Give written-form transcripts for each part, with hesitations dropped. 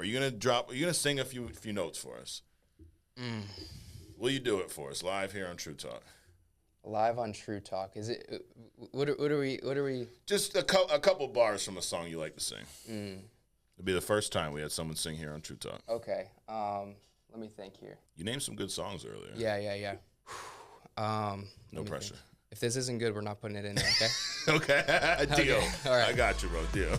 Are you gonna drop? Are you gonna sing a few notes for us? Will you do it for us live here on True Talk? Live on True Talk. Is it? What are we? Just a couple bars from a song you like to sing. It'll be the first time we had someone sing here on True Talk. Okay. Let me think here. You named some good songs earlier. Yeah. No pressure. Think. If this isn't good, we're not putting it in there, okay? Okay. Deal. Okay. All right. I got you, bro. Deal.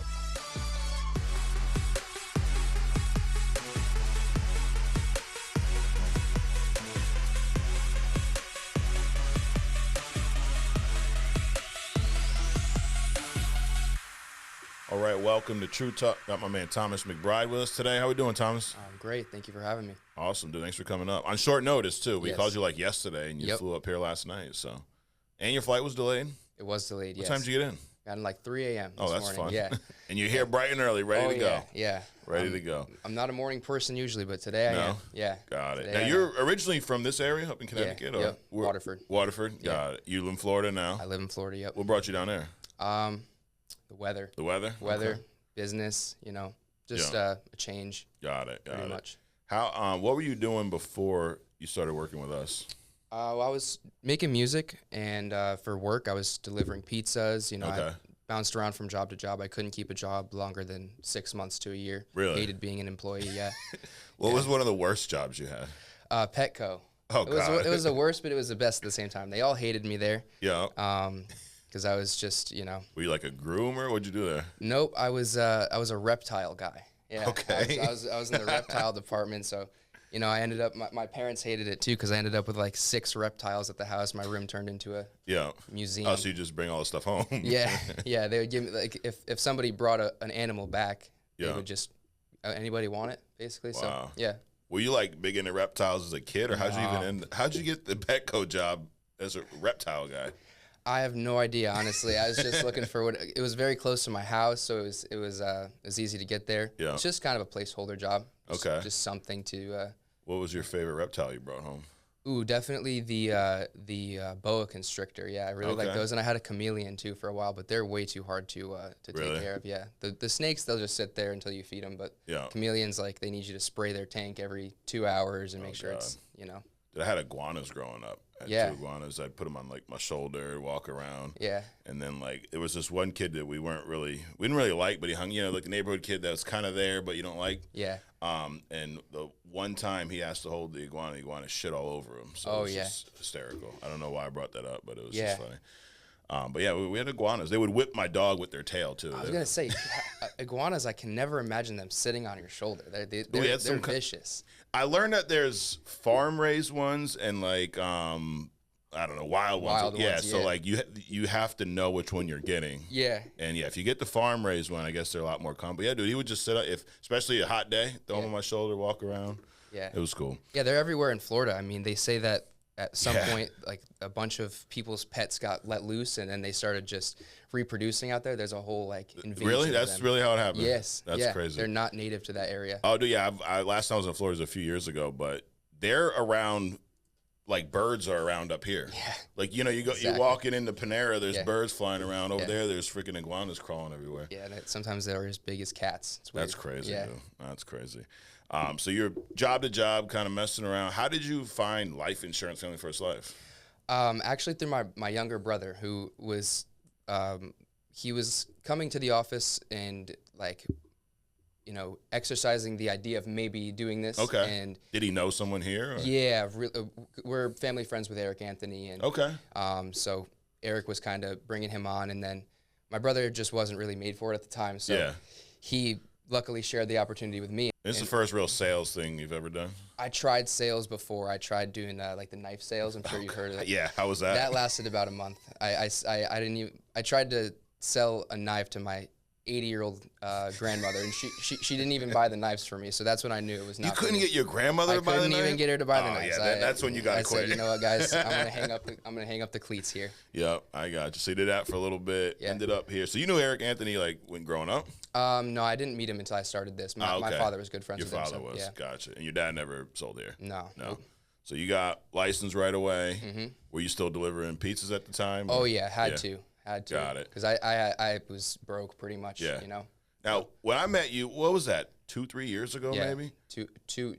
All right, welcome to True Talk. Got my man Thomas McBride with us today. How we doing, Thomas? Great. Thank you for having me. Awesome, dude. Thanks for coming up. On short notice, too. We Yes. called you like yesterday, and you flew up here last night. So, and your flight was delayed? It was delayed, What yes. time did you get in? Got in like 3 a.m. Oh, this that's morning. fun. Yeah. And you're here bright and early, ready to go. Yeah. Ready to go. I'm not a morning person usually, but today I am. Yeah. Got it. Today Now, I am. you're originally from this area up in Connecticut? Yep. Waterford. Waterford? Yeah. Got it. You live in Florida now? I live in Florida, yep. What brought you down there? The weather. The weather? Weather, Okay. business, just Yeah. a change. Got it. Pretty much. How? What were you doing before you started working with us? Well, I was making music, and for work, I was delivering pizzas. Okay. I bounced around from job to job. I couldn't keep a job longer than 6 months to a year. Really? Hated being an employee, yeah. What was one of the worst jobs you had? Petco. Oh, God. It was the worst, but it was the best at the same time. They all hated me there Yeah. because I was just, Were you like a groomer? What'd you do there? Nope, I was a reptile guy. Yeah. Okay. I was in the reptile department, so I ended up my parents hated it too because I ended up with like 6 reptiles at the house. My room turned into a Yeah. museum. Oh, so you just bring all the stuff home? Yeah. They would give me like if somebody brought an animal back, they Yeah. would just anybody want it basically. Wow. So yeah. Were you like big into reptiles as a kid, or how'd you get the Petco job as a reptile guy? I have no idea, honestly. I was just looking for it was very close to my house, so it was easy to get there. Yeah. It's just kind of a placeholder job. Okay. Just something to. What was your favorite reptile you brought home? Definitely the boa constrictor. Yeah, I really like Okay. those, and I had a chameleon too for a while, but they're way too hard to Really? take care of. Yeah, the snakes they'll just sit there until you feed them, but Yeah. chameleons like they need you to spray their tank every 2 hours and make sure God. it's I had iguanas growing up. I had Yeah. 2 iguanas. I'd put them on like my shoulder, walk around. yeah. And then like there was this one kid that we didn't really like, but he hung, like the neighborhood kid that was kind of there, but you don't like. Yeah. And the one time he asked to hold the iguana shit all over him. So Oh, it was yeah. just hysterical. I don't know why I brought that up, but it was Yeah. just funny. But yeah, we had iguanas. They would whip my dog with their tail too. I was gonna say iguanas. I can never imagine them sitting on your shoulder. They're had some vicious. I learned that there's farm raised ones and like I don't know, wild ones. Wild Yeah, ones, so yeah. like you have to know which one you're getting. Yeah. And yeah, if you get the farm raised one, I guess they're a lot more common. But yeah, dude, he would just sit up, especially a hot day, throw him on my shoulder, walk around. Yeah. It was cool. Yeah, they're everywhere in Florida. I mean, they say that at some Yeah. point, like a bunch of people's pets got let loose, and then they started just reproducing out there. There's a whole like invasion. Really? of That's them. really how it happened? Yes. That's yeah. crazy. They're not native to that area. Oh, dude, yeah. Last time I was in Florida was a few years ago, but they're around like birds are around up here. Yeah. Like, you Exactly. walking into Panera, there's Yeah. birds flying around. Over Yeah. there, there's freaking iguanas crawling everywhere. Yeah, and sometimes they're as big as cats. It's weird. That's crazy, Yeah. dude. That's crazy. So you're job to job, kind of messing around. How did you find life insurance, Family First Life? Actually, through my younger brother, who was he was coming to the office and like, exercising the idea of maybe doing this. Okay. And Did he know someone here? Or? yeah, we're family friends with Eric Anthony, and Okay. so Eric was kind of bringing him on, and then my brother just wasn't really made for it at the time, so Yeah. he luckily shared the opportunity with me. This is the first real sales thing you've ever done? I tried sales before. I tried doing like the knife sales. I'm sure you've heard of it. Yeah. How was that? That lasted about a month. I didn't even. I tried to sell a knife to my 80-year-old grandmother, and she didn't even buy the knives for me. So that's when I knew it was not. You for couldn't me. get your grandmother I to buy the couldn't knife? even get her to buy the Oh, knives. yeah, that's when you gotta I quit. said, you know what, guys, I'm gonna hang up the cleats here. Yep, I got you. So you did that for a little bit, Yeah. ended up here. So you knew Eric Anthony like when growing up? No, I didn't meet him until I started this. My Okay. father was good friends Your with him. father so, was, yeah. gotcha. And your dad never sold here? No. No. Nope. So you got licensed right away. Were you still delivering pizzas at the time? Oh or- yeah, had to. Got it. Because I was broke pretty much. Yeah. You know. Now, when I met you, what was that, 2-3 years ago, Yeah, maybe? two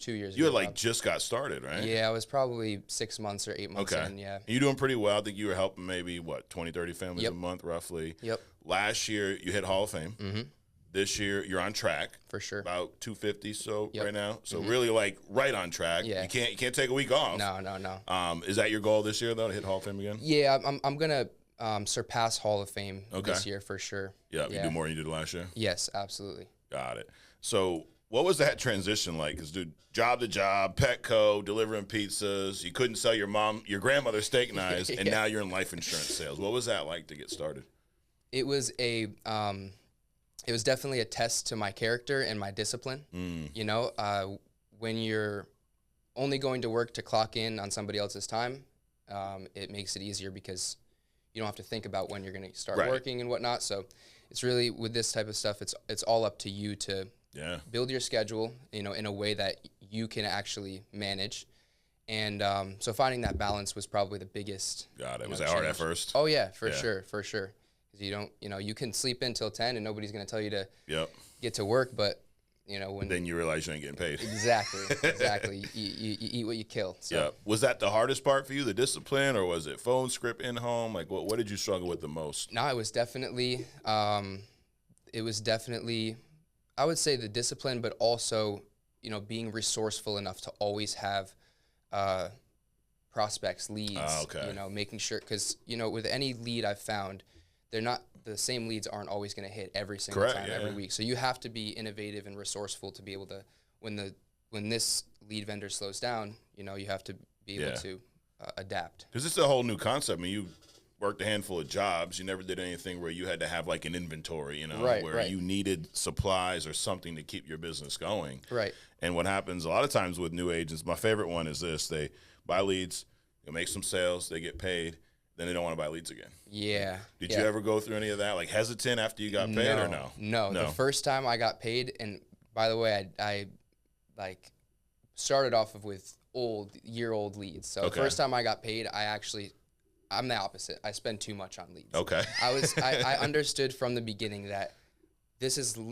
years You ago. had like just got started, right? Yeah, I was probably 6 months or 8 months Okay. in. Yeah. And you're doing pretty well. I think you were helping maybe, what, 20, 30 families Yep. a month, roughly. Yep. Last year, you hit Hall of Fame. Mm-hmm. This year, you're on track. For sure. About 250 so Yep. right now. So really like right on track. Yeah. You can't take a week off. No. Is that your goal this year though, to hit Hall of Fame again? Yeah, I'm gonna surpass Hall of Fame this Okay. year for sure. Yeah, you do more than you did last year. Yes, absolutely. Got it. So what was that transition like? Because dude, job to job, Petco, delivering pizzas. You couldn't sell your grandmother's steak knives, and now you're in life insurance sales. What was that like to get started? It was it was definitely a test to my character and my discipline. You know, when you're only going to work to clock in on somebody else's time, it makes it easier because you don't have to think about when you're going to start Right. working and whatnot. So it's really, with this type of stuff, it's all up to you to build your schedule, you know, in a way that you can actually manage. And so finding that balance was probably the biggest. Got it. Was that hard at first? Oh yeah, for sure. 'Cause you don't, you know, you can sleep in till 10 and nobody's going to tell you to Yep. get to work, but you know, when Then you realize you ain't getting paid. exactly, you eat what you kill. So Yeah. Was that the hardest part for you, the discipline, or was it phone script in home? Like, what did you struggle with the most? no, it was definitely, I would say the discipline, but also, you know, being resourceful enough to always have prospects, leads, okay. you know, making sure, because, you know, with any lead I've found, the same leads aren't always going to hit every single Correct, time, yeah. every week. So you have to be innovative and resourceful to be able to, when this lead vendor slows down, you know, you have to be able to adapt. Because it's a whole new concept. I mean, you worked a handful of jobs. You never did anything where you had to have like an inventory, you know, where you needed supplies or something to keep your business going. Right. And what happens a lot of times with new agents, my favorite one is this: they buy leads, they make some sales, they get paid, then they don't want to buy leads again. Yeah. Did you ever go through any of that? Like hesitant after you got paid or no? No. The first time I got paid, and by the way, I like started off with year-old leads. So the first time I got paid, I'm the opposite. I spend too much on leads. Okay. I understood from the beginning that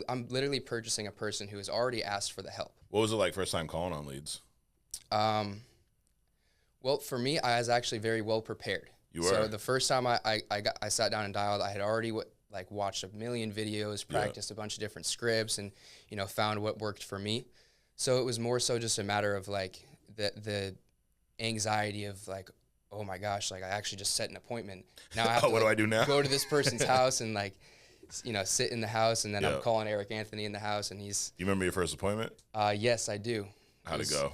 I'm literally purchasing a person who has already asked for the help. What was it like first time calling on leads? Well, for me, I was actually very well prepared. You were? So the first time I sat down and dialed, I had already watched a million videos, practiced a bunch of different scripts, and, you know, found what worked for me. So it was more so just a matter of like the anxiety of like, oh my gosh, like I actually just set an appointment. Now I have to what do I do now? go to this person's house and like, you know, sit in the house, and then I'm calling Eric Anthony in the house, and he's. You remember your first appointment? Yes, I do. How'd it go?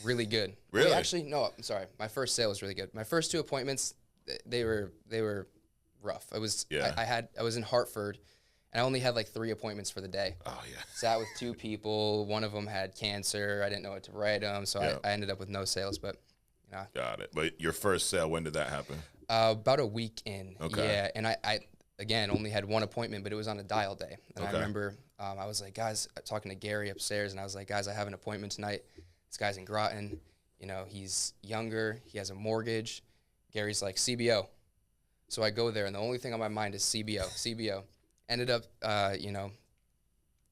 Really good. Really? Wait, actually, no. I'm sorry. My first sale was really good. My first two appointments, they were rough. I was in Hartford, and I only had like 3 appointments for the day. Oh yeah. Sat with 2 people. One of them had cancer. I didn't know what to write them, so I ended up with no sales. But you know, Got it. But your first sale, when did that happen? about a week in. Okay. Yeah, and I again only had 1 appointment, but it was on a dial day. And I remember I was like, guys, talking to Gary upstairs, and I was like, guys, I have an appointment tonight. This guy's in Groton. You know, he's younger. He has a mortgage. Gary's like, CBO. So I go there, and the only thing on my mind is CBO. Ended up, you know,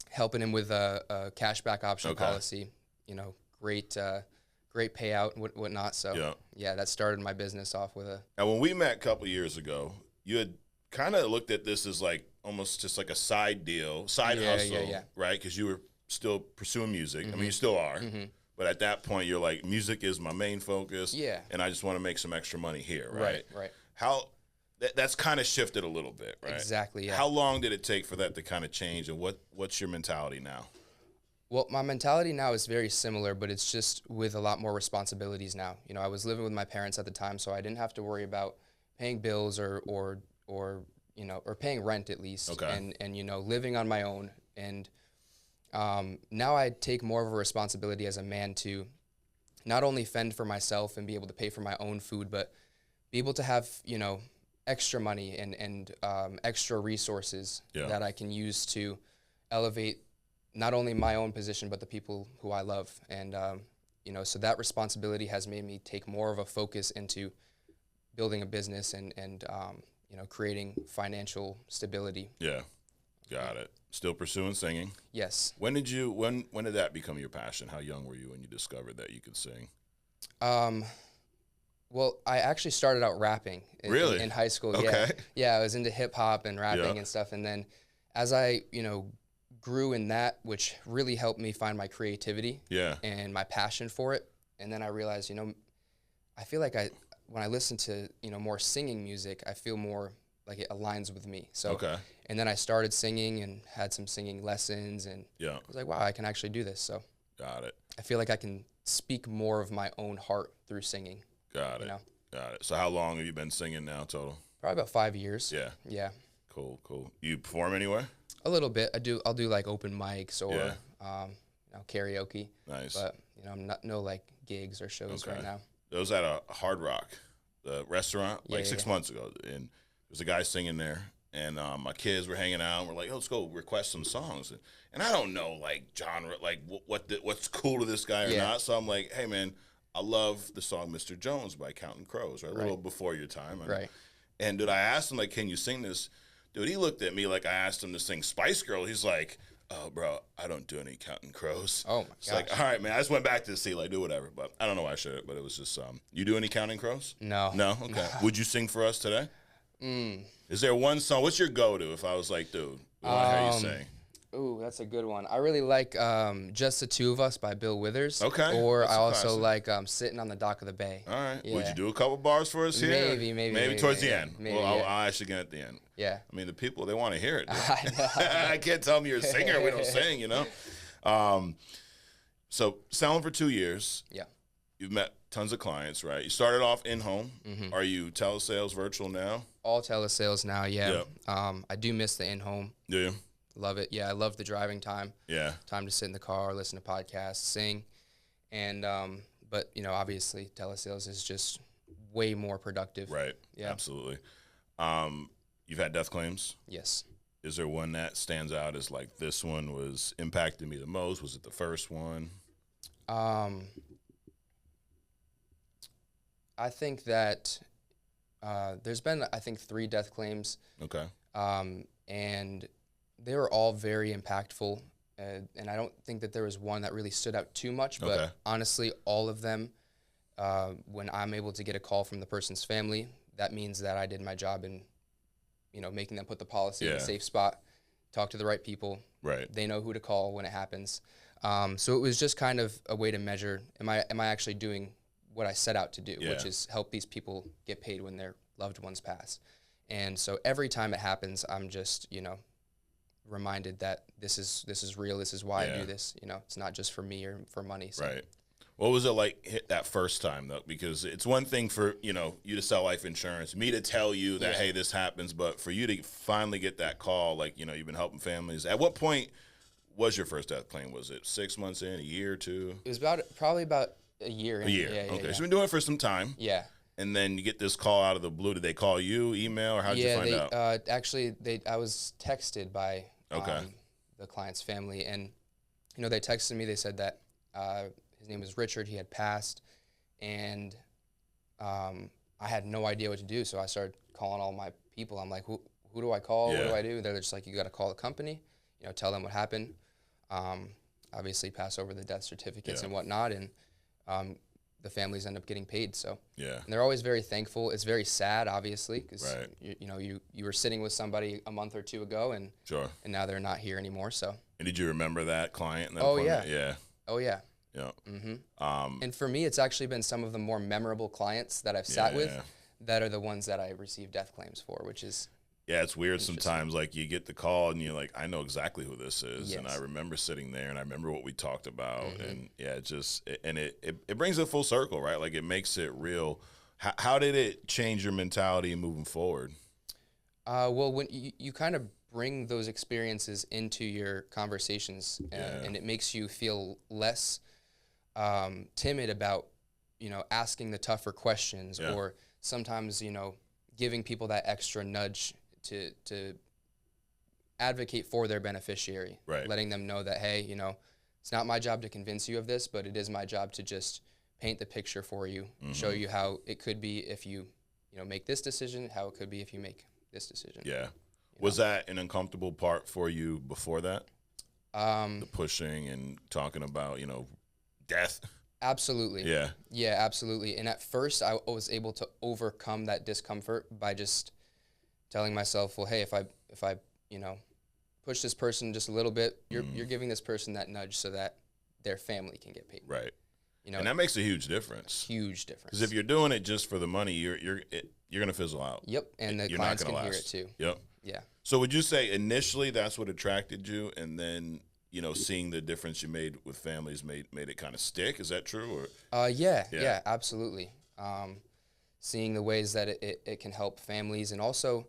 helping him with a cashback option policy. You know, great payout and whatnot. So yeah, that started my business off with a. Now, when we met a couple years ago, you had kind of looked at this as like almost just like a side deal, hustle, right? Because you were still pursuing music. I mean, you still are. But at that point, you're like, music is my main focus. Yeah. And I just want to make some extra money here, right? Right. How that's kind of shifted a little bit, right? Exactly, yeah. How long did it take for that to kind of change, and what's your mentality now? Well, my mentality now is very similar, but it's just with a lot more responsibilities now. You know, I was living with my parents at the time, so I didn't have to worry about paying bills or you know, or paying rent at least. Okay. And you know, living on my own. And now I take more of a responsibility as a man to not only fend for myself and be able to pay for my own food, but be able to have, you know, extra money and extra resources that I can use to elevate not only my own position, but the people who I love. And, you know, so that responsibility has made me take more of a focus into building a business and you know, creating financial stability. Yeah. Got it. Still pursuing singing. Yes. When did that become your passion? How young were you when you discovered that you could sing? Well, I actually started out rapping in high school. Okay. Yeah, I was into hip hop and rapping and stuff. And then as I, grew in that, which really helped me find my creativity and my passion for it. And then I realized, I feel like when I listen to, more singing music, I feel more like it aligns with me. So, and then I started singing and had some singing lessons, and I was like, wow, I can actually do this. So got it. I feel like I can speak more of my own heart through singing. Got it. Got it. So how long have you been singing now total? Probably about 5 years. Yeah. Yeah. Cool. You perform anywhere? A little bit. I'll do like open mics or karaoke. Nice. But I'm not no like gigs or shows right now. It was at a Hard Rock, the restaurant, 6 months ago, and there was a guy singing there, and my kids were hanging out, and we're like, oh, let's go request some songs, and I don't know like genre, like what's cool to this guy or not, so I'm like, hey man, I love the song Mr. Jones by Counting Crows, right? A little before your time, right? And dude, I asked him like, can you sing this? Dude, he looked at me like I asked him to sing Spice Girl. He's like, oh, bro, I don't do any Counting Crows. Oh, my gosh. It's like, all right, man. I just went back to see, like, do whatever. But I don't know why I should, but it was just, you do any Counting Crows? No. No? Okay. No. Would you sing for us today? Is there one song? What's your go-to if I was like, dude, we want to hear you sing? Ooh, that's a good one. I really like Just the Two of Us by Bill Withers. Okay. Or I also like Sitting on the Dock of the Bay. All right. Yeah. Would you do a couple bars for us here? Maybe towards the end. Maybe, I'll actually get at the end. Yeah. I mean, the people, they want to hear it. I know. I can't tell them you're a singer. We don't sing, So, selling for 2 years. Yeah. You've met tons of clients, right? You started off in-home. Mm-hmm. Are you telesales virtual now? All telesales now, yeah. I do miss the in-home. Do you? Love it. Yeah, I love the driving time. Yeah. Time to sit in the car, listen to podcasts, sing. And, but, obviously telesales is just way more productive. Right. Yeah. Absolutely. You've had death claims? Yes. Is there one that stands out as like this one was impacting me the most? Was it the first one? I think that there's been, 3 death claims. Okay. And they were all very impactful. And I don't think that there was one that really stood out too much. But honestly, all of them, when I'm able to get a call from the person's family, that means that I did my job in, making them put the policy in a safe spot, talk to the right people. Right. They know who to call when it happens. So it was just kind of a way to measure, am I actually doing what I set out to do, which is help these people get paid when their loved ones pass. And so every time it happens, I'm just, reminded that this is real. This is why I do this. It's not just for me or for money. So. Right. What was it like hit that first time though? Because it's one thing for, you to sell life insurance, me to tell you that, hey, this happens, but for you to finally get that call, like, you've been helping families. At what point was your first death claim? Was it 6 months in, a year or two? It was probably about a year. A year. Yeah, okay. Yeah. So you've been doing it for some time. Yeah. And then you get this call out of the blue. Did they call you, email, or how did you find out? Actually, I was texted by the client's family, and they texted me. They said that his name was Richard. He had passed, and I had no idea what to do. So I started calling all my people. I'm like, who do I call? What do I do? They're just like, you got to call the company. Tell them what happened. Obviously, pass over the death certificates and whatnot, and the families end up getting paid. So and they're always very thankful. It's very sad, obviously, because you were sitting with somebody a month or two ago, and now they're not here anymore. So. And did you remember that client? And that appointment? Yeah. Oh yeah. Yeah. Mm-hmm. And for me, it's actually been some of the more memorable clients that I've sat with that are the ones that I receive death claims for, which is. Yeah, it's weird sometimes. Like, you get the call and you're like, I know exactly who this is. Yes. And I remember sitting there and I remember what we talked about. And it brings it full circle, right? Like, it makes it real. How did it change your mentality moving forward? Well, when you kind of bring those experiences into your conversations and it makes you feel less timid about, asking the tougher questions or sometimes, giving people that extra nudge to advocate for their beneficiary, letting them know that, hey, it's not my job to convince you of this, but it is my job to just paint the picture for you, show you how it could be if you, make this decision, how it could be if you make this decision. Yeah. Was that an uncomfortable part for you before that? The pushing and talking about, death? Absolutely. Yeah. Yeah, absolutely. And at first, I was able to overcome that discomfort by just telling myself, well, hey, if I push this person just a little bit, you're giving this person that nudge so that their family can get paid. Right. And that makes a huge difference. Huge difference. Because if you're doing it just for the money, you're going to fizzle out. Yep. And the clients can hear it too. Yep. Yeah. So would you say initially that's what attracted you, and then seeing the difference you made with families made it kind of stick? Is that true? Or yeah, absolutely. Seeing the ways that it can help families, and also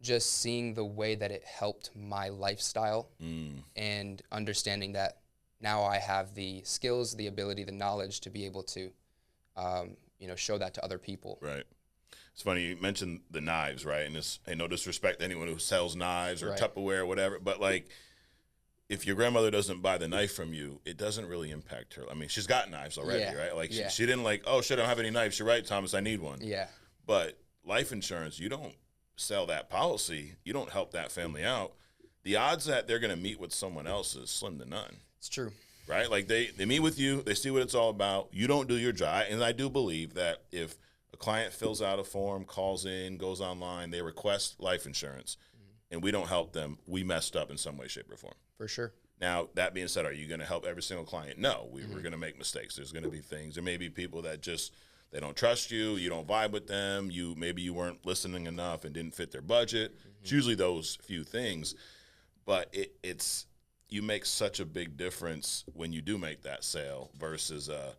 just seeing the way that it helped my lifestyle, and understanding that now I have the skills, the ability, the knowledge to be able to, show that to other people. Right. It's funny you mentioned the knives, right? And it's no disrespect to anyone who sells knives or Tupperware or whatever, but like, if your grandmother doesn't buy the knife from you, it doesn't really impact her. I mean, she's got knives already, right? Like she didn't like, oh shit, I don't have any knives. You're right, Thomas, I need one. Yeah. But life insurance, you don't sell that policy. You don't help that family out. The odds that they're going to meet with someone else is slim to none. It's true. Right? Like they meet with you, they see what it's all about. You don't do your job. And I do believe that if a client fills out a form, calls in, goes online, they request life insurance, and we don't help them, we messed up in some way, shape, or form. For sure. Now, that being said, are you going to help every single client? No, we're going to make mistakes. There's going to be things. There may be people that just, they don't trust you. You don't vibe with them. Maybe you weren't listening enough and didn't fit their budget. It's usually those few things. But it's you make such a big difference when you do make that sale versus a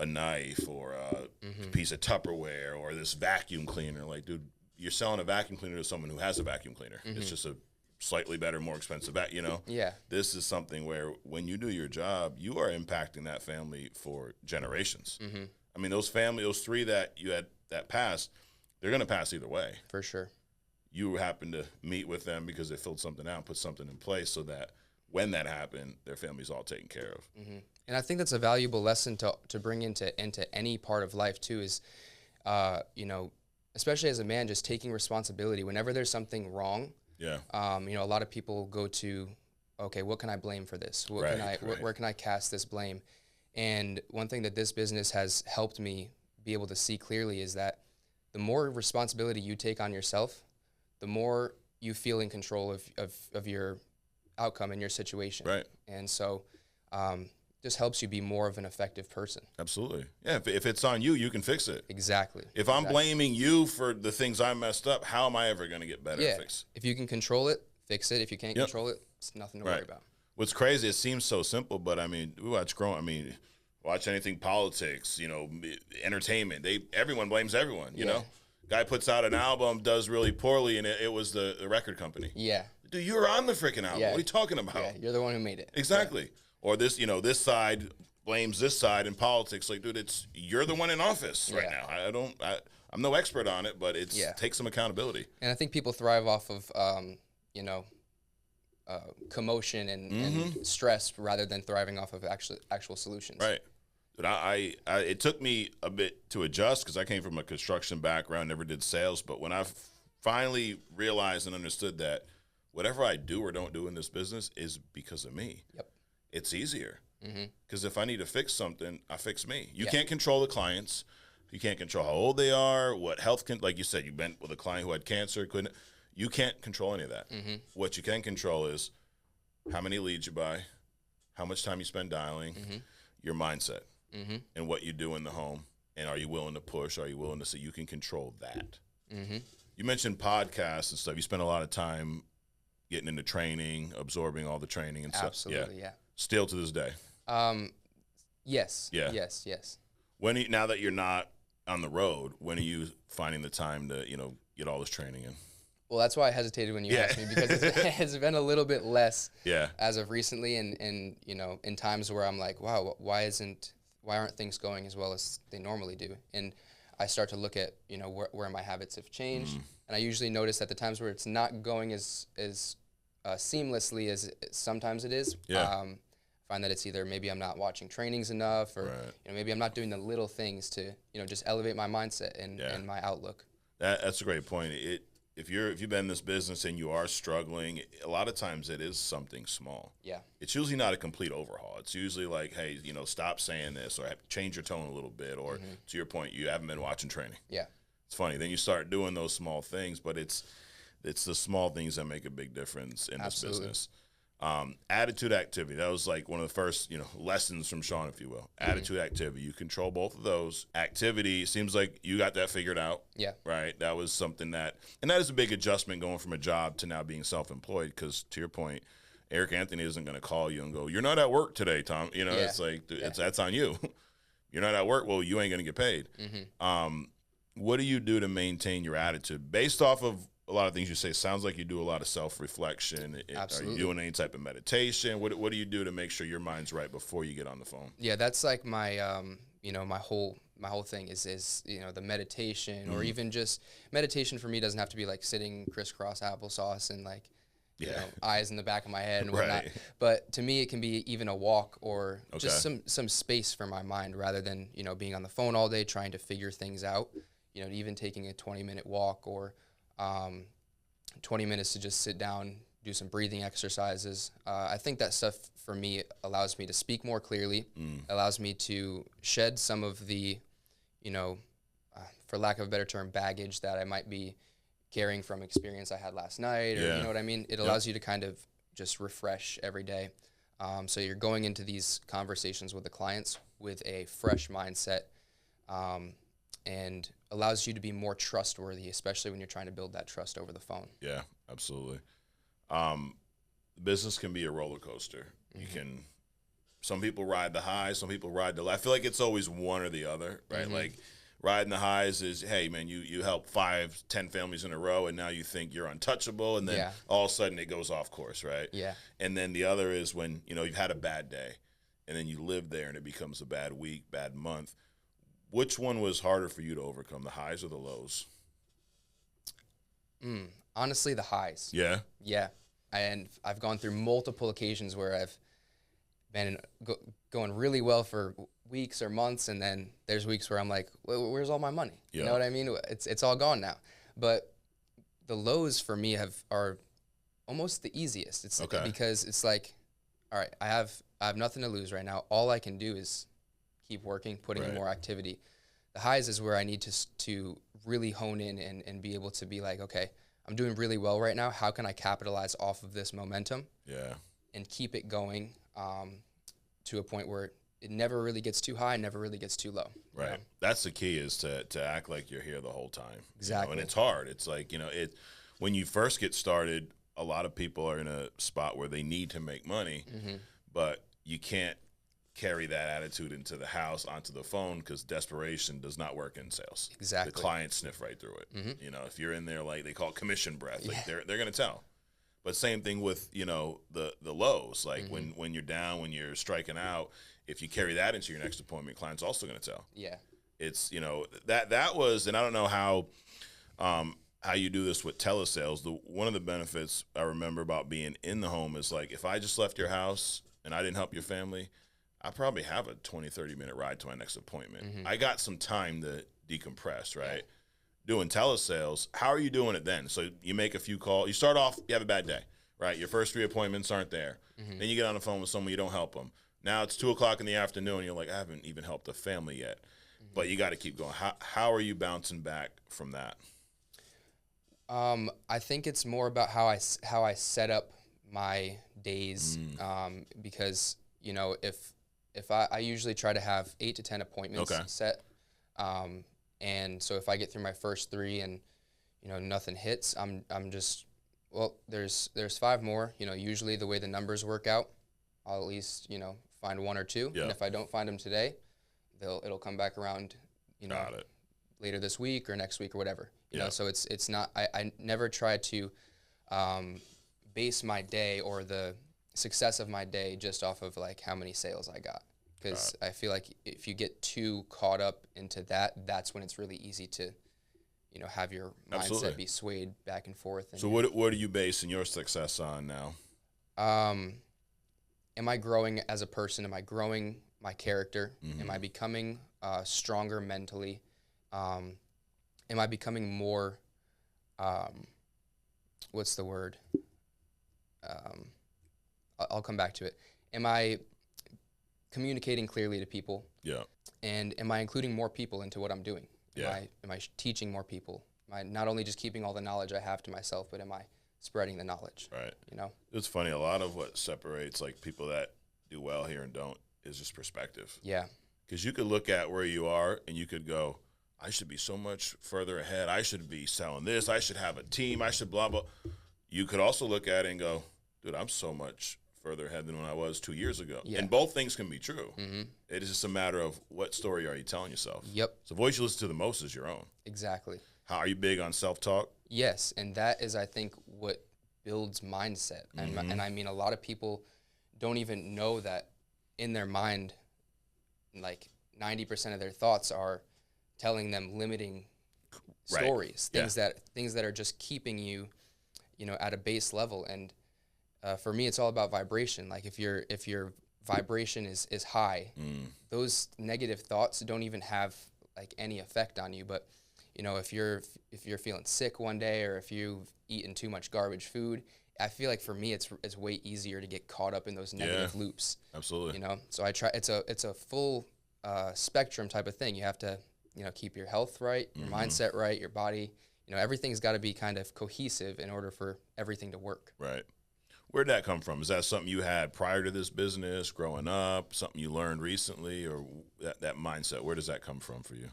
knife or a piece of Tupperware or this vacuum cleaner. Like, dude, you're selling a vacuum cleaner to someone who has a vacuum cleaner. It's just a slightly better, more expensive Yeah. This is something where when you do your job, you are impacting that family for generations. I mean, those three that you had that passed, they're going to pass either way. For sure. You happen to meet with them because they filled something out, put something in place so that when that happened, their family's all taken care of. And I think that's a valuable lesson to bring into any part of life too, is, especially as a man, just taking responsibility whenever there's something wrong. Yeah. A lot of people go to, okay, what can I blame for this? Where can I cast this blame? And one thing that this business has helped me be able to see clearly is that the more responsibility you take on yourself, the more you feel in control of your outcome and your situation. Right. And so just helps you be more of an effective person. Absolutely. Yeah, if it's on you, you can fix it. Exactly. If I'm blaming you for the things I messed up, how am I ever going to get better at fix? If you can control it, fix it. If you can't control it, it's nothing to worry about. What's crazy, it seems so simple, but I mean, we watch anything politics, entertainment. Everyone blames everyone, you know? Guy puts out an album, does really poorly, and it was the record company. Yeah. Dude, you were on the freaking album. What are you talking about? Yeah, you're the one who made it. Exactly. Yeah. Or this, this side blames this side in politics. Like, dude, you're the one in office right now. I'm no expert on it, but take some accountability. And I think people thrive off of, commotion and stress rather than thriving off of actual solutions. Right. But it took me a bit to adjust because I came from a construction background, never did sales. But when I finally realized and understood that whatever I do or don't do in this business is because of me, it's easier. Because if I need to fix something, I fix me. You can't control the clients. You can't control how old they are, what health can. Like you said, you went with a client who had cancer. You can't control any of that. What you can control is how many leads you buy, how much time you spend dialing, your mindset. And what you do in the home, and are you willing to push? Are you willing to see? You can control that. You mentioned podcasts and stuff. You spend a lot of time getting into training, absorbing all the training and stuff. Absolutely, yeah. Still to this day. Yes. Yeah. Yes. Now that you're not on the road, when are you finding the time to get all this training in? Well, that's why I hesitated when you asked me, because it's been a little bit less Yeah. as of recently, and in times where I'm like, wow, why aren't things going as well as they normally do? And I start to look at, where my habits have changed. And I usually notice at the times where it's not going as seamlessly as sometimes it is. Find that it's either maybe I'm not watching trainings enough, or maybe I'm not doing the little things to just elevate my mindset and my outlook. That's a great point. if you've been in this business and you are struggling, a lot of times it is something small. Yeah. It's usually not a complete overhaul. It's usually like, hey, stop saying this, or change your tone a little bit, or to your point, you haven't been watching training. Yeah. It's funny. Then you start doing those small things, but it's the small things that make a big difference in this business. Attitude, activity. That was like one of the first, lessons from Sean, if you will. Attitude, activity. You control both of those. Activity, seems like you got that figured out. Yeah. Right? That was something and that is a big adjustment going from a job to now being self-employed, because to your point, Eric Anthony isn't going to call you and go, "You're not at work today, Tom." It's like, that's on you. You're not at work, well, you ain't going to get paid. What do you do to maintain your attitude based off of a lot of things you say? Sounds like you do a lot of self-reflection. Absolutely. Are you doing any type of meditation? What do you do to make sure your mind's right before you get on the phone? Yeah, that's like my my whole thing is the meditation, or even just meditation for me doesn't have to be like sitting crisscross applesauce and like eyes in the back of my head and whatnot. Right. But to me, it can be even a walk or just some space for my mind, rather than being on the phone all day trying to figure things out. Even taking a 20-minute walk, or 20 minutes to just sit down, do some breathing exercises. I think that stuff for me allows me to speak more clearly, allows me to shed some of the, for lack of a better term, baggage that I might be carrying from experience I had last night, or you know what I mean? It allows you to kind of just refresh every day. So you're going into these conversations with the clients with a fresh mindset, and allows you to be more trustworthy, especially when you're trying to build that trust over the phone. Yeah, absolutely. Business can be a roller coaster. Some people ride the highs, some people ride the low. I feel like it's always one or the other, right? Like riding the highs is, hey man, you help 5-10 families in a row, and now you think you're untouchable, and then all of a sudden it goes off course, right? Yeah. And then the other is when, you've had a bad day, and then you live there and it becomes a bad week, bad month. Which one was harder for you to overcome, the highs or the lows? Honestly, the highs. Yeah? Yeah. And I've gone through multiple occasions where I've been going really well for weeks or months, and then there's weeks where I'm like, where's all my money? Yeah. You know what I mean? It's all gone now. But the lows for me are almost the easiest. It's because it's like, all right, I have nothing to lose right now. All I can do is keep working, putting in more activity. The highs is where I need to really hone in and be able to be like, okay, I'm doing really well right now. How can I capitalize off of this momentum? Yeah. And keep it going to a point where it never really gets too high, never really gets too low. Right. That's the key, is to act like you're here the whole time. Exactly. And it's hard. It's like, when you first get started, a lot of people are in a spot where they need to make money, but you can't carry that attitude into the house, onto the phone, because desperation does not work in sales. Exactly. The clients sniff right through it. If you're in there, like they call it commission breath, like they're going to tell. But same thing with, the lows, like when you're down, when you're striking out, if you carry that into your next appointment, clients also going to tell. Yeah. It's, that was, and I don't know how you do this with telesales. One of the benefits I remember about being in the home is, like, if I just left your house and I didn't help your family, I probably have a 20, 30-minute ride to my next appointment. I got some time to decompress, right? Yeah. Doing telesales, how are you doing it then? So you make a few calls. You start off, you have a bad day, right? Your first 3 appointments aren't there. Then you get on the phone with someone, you don't help them. Now it's 2 o'clock in the afternoon, and you're like, I haven't even helped the family yet. But you got to keep going. How are you bouncing back from that? I think it's more about how I set up my days, because if I usually try to have 8 to 10 appointments set, and so if I get through my first 3 and nothing hits, I'm just, well, there's 5 more. Usually the way the numbers work out, I'll at least find 1 or 2, and if I don't find them today, it'll come back around later this week or next week or whatever. You know, so it's not, I never try to base my day or the success of my day just off of like how many sales I got, because I feel like if you get too caught up into that, that's when it's really easy to have your mindset be swayed back and forth. And so what are you basing your success on now? Am I growing as a person? Am I growing my character? Am I becoming stronger mentally? Am I becoming more what's the word? I'll come back to it. Am I communicating clearly to people? Yeah. And am I including more people into what I'm doing? Am I teaching more people? Am I not only just keeping all the knowledge I have to myself, but am I spreading the knowledge? Right. You know? It's funny. A lot of what separates like people that do well here and don't is just perspective. Yeah. Because you could look at where you are and you could go, I should be so much further ahead. I should be selling this. I should have a team. I should blah, blah. You could also look at it and go, dude, I'm so much further ahead than when I was 2 years ago. Yeah. And both things can be true. Mm-hmm. It is just a matter of what story are you telling yourself. Yep. So the voice you listen to the most is your own. Exactly. How are you big on self-talk? Yes, and that is, I think, what builds mindset. Mm-hmm. And I mean, a lot of people don't even know that in their mind, like 90% of their thoughts are telling them limiting stories, things that are just keeping you, you know, at a base level. And for me, it's all about vibration. Like if your vibration is high, those negative thoughts don't even have like any effect on you. But you know, if you're feeling sick one day, or if you've eaten too much garbage food, I feel like for me it's way easier to get caught up in those negative loops. Absolutely. You know, so I try. It's a full spectrum type of thing. You have to, you know, keep your health right, your mindset right, your body. You know, everything's got to be kind of cohesive in order for everything to work. Right. Where'd that come from? Is that something you had prior to this business, growing up, something you learned recently, or that mindset? Where does that come from for you?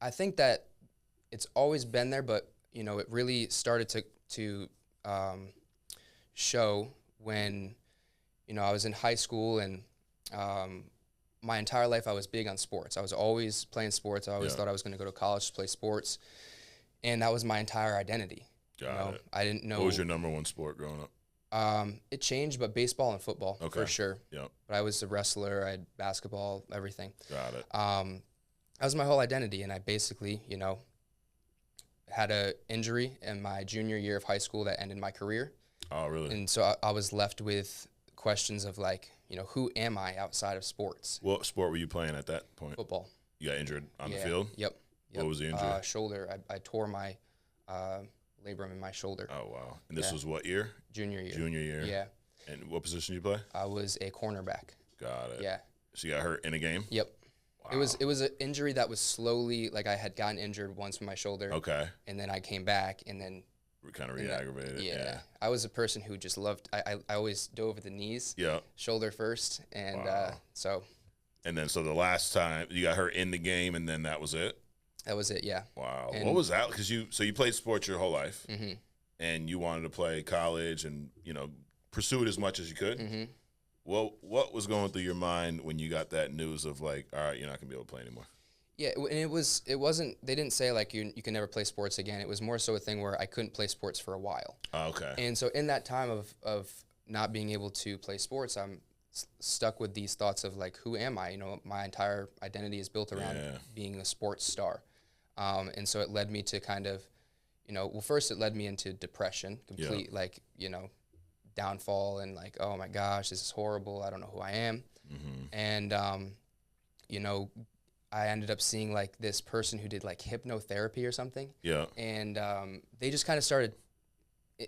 I think that it's always been there, but, you know, it really started to show when, you know, I was in high school, and my entire life I was big on sports. I was always playing sports. I always thought I was going to go to college to play sports, and that was my entire identity. Got it. I didn't know. What was your number one sport growing up? It changed, but baseball and football for sure. Yeah. But I was a wrestler. I had basketball, everything. Got it. That was my whole identity, and I basically, you know, had a injury in my junior year of high school that ended my career. Oh, really? And so I was left with questions of like, you know, who am I outside of sports? What sport were you playing at that point? Football. You got injured on the field? Yep. What was the injury? Shoulder. I tore my labrum in my shoulder. Oh, wow. And this was what year? Junior year. Junior year. Yeah. And what position did you play? I was a cornerback. Got it. Yeah. So you got hurt in a game? Yep. Wow. It was an injury that was slowly, like I had gotten injured once with my shoulder. Okay. And then I came back, and then kind of re-aggravated. Yeah. I was a person who just loved, I always dove at the knees. Yeah. Shoulder first. And so. And then so the last time you got hurt in the game, and then that was it? That was it, yeah. Wow. And what was that? Because you played sports your whole life, and you wanted to play college and, you know, pursue it as much as you could. Mm-hmm. Well, what was going through your mind when you got that news of like, all right, you're not gonna be able to play anymore? Yeah, and it wasn't. They didn't say like you can never play sports again. It was more so a thing where I couldn't play sports for a while. Oh, okay. And so in that time of not being able to play sports, I'm stuck with these thoughts of like, who am I? You know, my entire identity is built around being a sports star, and so it led me to kind of, you know, well, first it led me into depression, complete like, you know, downfall, and like, oh my gosh, this is horrible. I don't know who I am. Mm-hmm. And, you know, I ended up seeing like this person who did like hypnotherapy or something. Yeah. And they just kind of started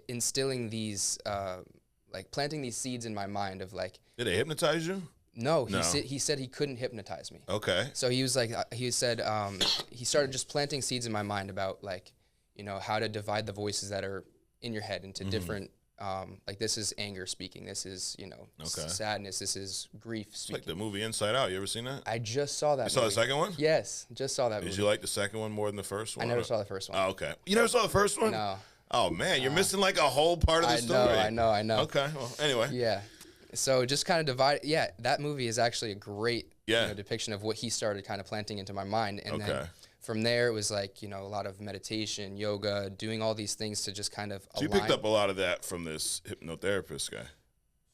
instilling these, like planting these seeds in my mind of like. Did they hypnotize you? No, he said he couldn't hypnotize me. Okay. So he was like, he said, he started just planting seeds in my mind about like, you know, how to divide the voices that are in your head into different, like this is anger speaking, this is, you know, sadness, this is grief speaking. It's like the movie Inside Out. You ever seen that? I just saw that movie. You saw the second one? Yes, just saw that movie. Did you like the second one more than the first one? I never saw the first one. Oh, okay. You never saw the first one? No. Oh, man, you're missing like a whole part of the story. I know. Okay, well, anyway. Yeah. So just kind of divide. Yeah, that movie is actually a great you know, depiction of what he started kind of planting into my mind. And then from there, it was like, you know, a lot of meditation, yoga, doing all these things to just kind of So you picked up a lot of that from this hypnotherapist guy?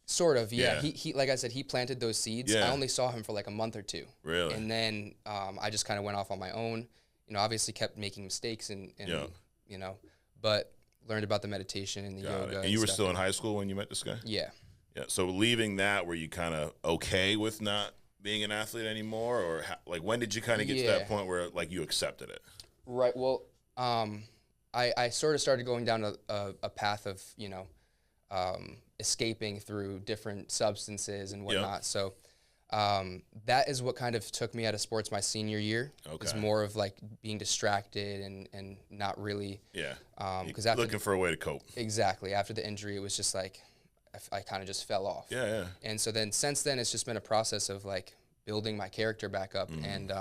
Sort of, yeah. He like I said, he planted those seeds. Yeah. I only saw him for like a month or two. Really? And then I just kind of went off on my own. You know, obviously kept making mistakes and you know, but learned about the meditation and the yoga. And you were still in high school when you met this guy? Yeah. Yeah. So leaving that, were you kind of okay with not being an athlete anymore, or like when did you kind of get to that point where like you accepted it? Right. Well, I sort of started going down a path of, escaping through different substances and whatnot. Yep. So that is what kind of took me out of sports my senior year. Okay. It's more of like being distracted and not really. Yeah. Because looking for a way to cope. Exactly. After the injury, it was just like I kind of just fell off. Yeah, yeah. And so then since then, it's just been a process of like building my character back up. And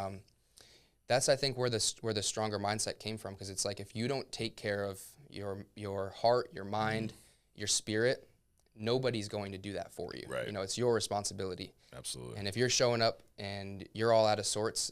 that's, I think, where the stronger mindset came from. Because it's like, if you don't take care of your heart, your mind, your spirit, nobody's going to do that for you. Right. It's your responsibility. Absolutely. And if you're showing up and you're all out of sorts,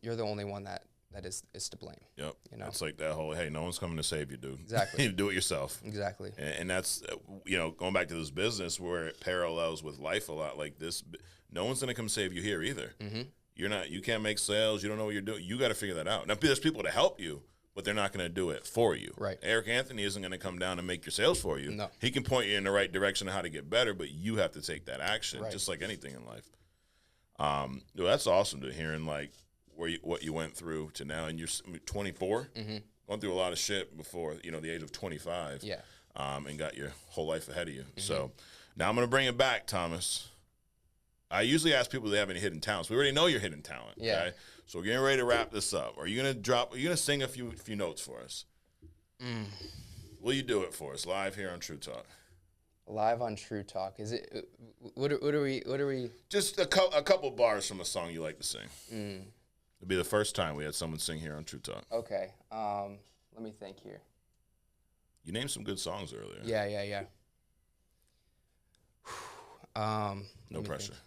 you're the only one that is to blame. Yep. It's like that whole, hey, no one's coming to save you, dude. Exactly. You do it yourself. Exactly. And that's, going back to this business where it parallels with life a lot like this, no one's going to come save you here either. Mm-hmm. You can't make sales. You don't know what you're doing. You got to figure that out. Now, there's people to help you, but they're not going to do it for you. Right. Eric Anthony isn't going to come down and make your sales for you. No. He can point you in the right direction of how to get better, but you have to take that action, right. just like anything in life. That's awesome to hearing like what you went through to now, and you're 24, going through a lot of shit before the age of 25. Yeah. And got your whole life ahead of you. So now I'm going to bring it back, Thomas. I usually ask people if they have any hidden talents. We already know your hidden talent. Yeah. Okay? So we're getting ready to wrap this up. Are you going to sing a few notes for us? Will you do it for us live here on True Talk? Live on True Talk. Is it? What are we? Just a couple bars from a song you like to sing. It'll be the first time we had someone sing here on True Talk. Okay. Let me think here. You named some good songs earlier. Yeah. No pressure. Think.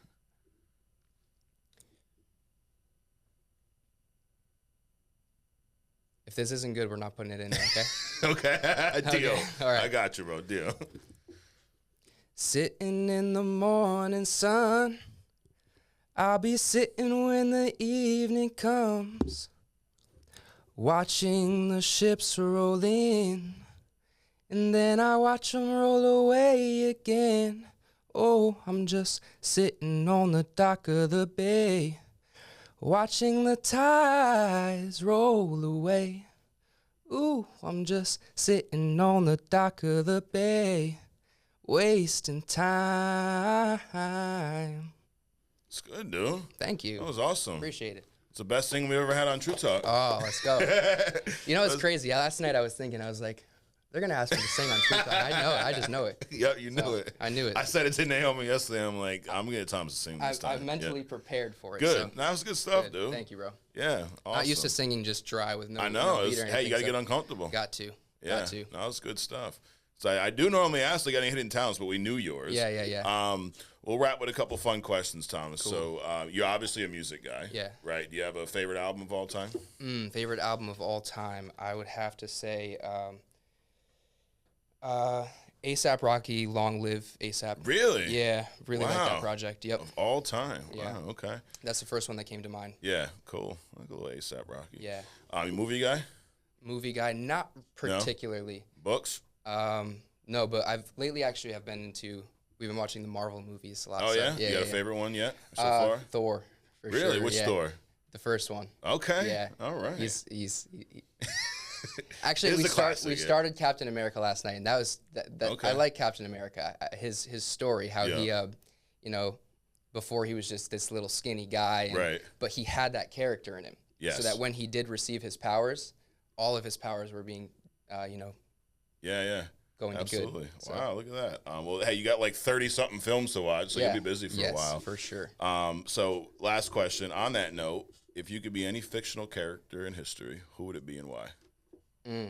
If this isn't good, we're not putting it in there, okay? Okay. Deal. Okay. All right. I got you, bro. Deal. Sitting in the morning sun, I'll be sitting when the evening comes, watching the ships roll in, and then I watch them roll away again. Oh, I'm just sitting on the dock of the bay, watching the tides roll away. Ooh, I'm just sitting on the dock of the bay, wasting time. It's good, dude. Thank you. That was awesome. Appreciate it. It's the best thing we ever had on True Talk. Oh, let's go. It's crazy. Last night I was thinking, I was like, they're going to ask me to sing on True Talk. I know it. I just know it. Yep, you knew it. I knew it. I said it to Naomi yesterday. I'm like, I'm going to get Thomas to sing this time. I'm mentally prepared for it. Good. So. That was good stuff, Good. dude. Thank you, bro. Yeah, awesome. Not used to singing just dry with no I know. no beat or anything, Hey, you got to get uncomfortable. Got to. Yeah, Got to. that was good stuff. So I do normally ask like any hidden talents, but we knew yours. Yeah. We'll wrap with a couple fun questions, Thomas. Cool. So you're obviously a music guy. Yeah. Right? Do you have a favorite album of all time? Favorite album of all time? I would have to say A$AP Rocky, Long Live A$AP. Really? Yeah, really like that project. Yep. Of all time? Yeah. Wow, okay. That's the first one that came to mind. Yeah, cool. Like a little A$AP Rocky. Yeah. Movie guy? Movie guy, not particularly. No? Books? No, but we've been watching the Marvel movies a lot. Oh, yeah? So, You got a favorite one yet so far? Thor, for sure. Really? Which Thor? The first one. Okay. Yeah. All right. He's actually, we started Captain America last night, and that was okay. I like Captain America. His story, how he before he was just this little skinny guy, right? But he had that character in him, so that when he did receive his powers, all of his powers were being, going absolutely. To good. So. Wow, look at that. Well, hey, you got like 30-something films to watch, so you'll be busy for a while. For sure. So last question. On that note, if you could be any fictional character in history, who would it be and why? Ooh,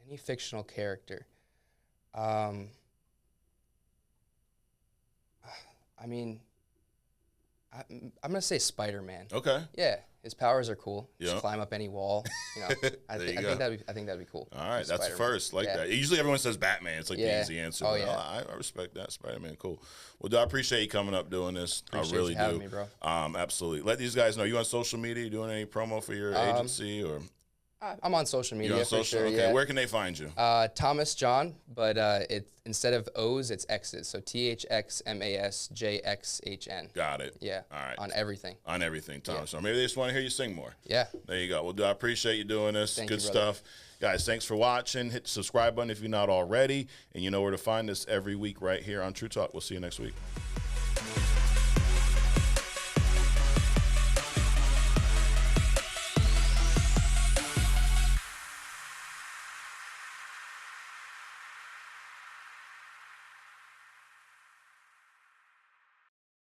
any fictional character. I'm gonna say Spider-Man. Okay. Yeah, his powers are cool. Yeah. Just climb up any wall. I think that'd be cool. All right, that's first. Like that. Usually everyone says Batman. It's like the easy answer. Oh yeah. I respect that. Spider-Man, cool. Well, I appreciate you coming up doing this. Appreciate I really you having me, bro. Absolutely. Let these guys know. You on social media? You doing any promo for your agency or? I'm on social media. You're on social? For sure, okay. Yeah. Where can they find you? Thomas John, but instead of O's, it's X's. So THXMASJXHN. Got it. Yeah. All right. On everything. On everything, Thomas. Or maybe they just want to hear you sing more. Yeah. There you go. Well, I appreciate you doing this. Thank Good you, brother. stuff. Guys, thanks for watching. Hit the subscribe button if you're not already. And you know where to find us every week right here on True Talk. We'll see you next week.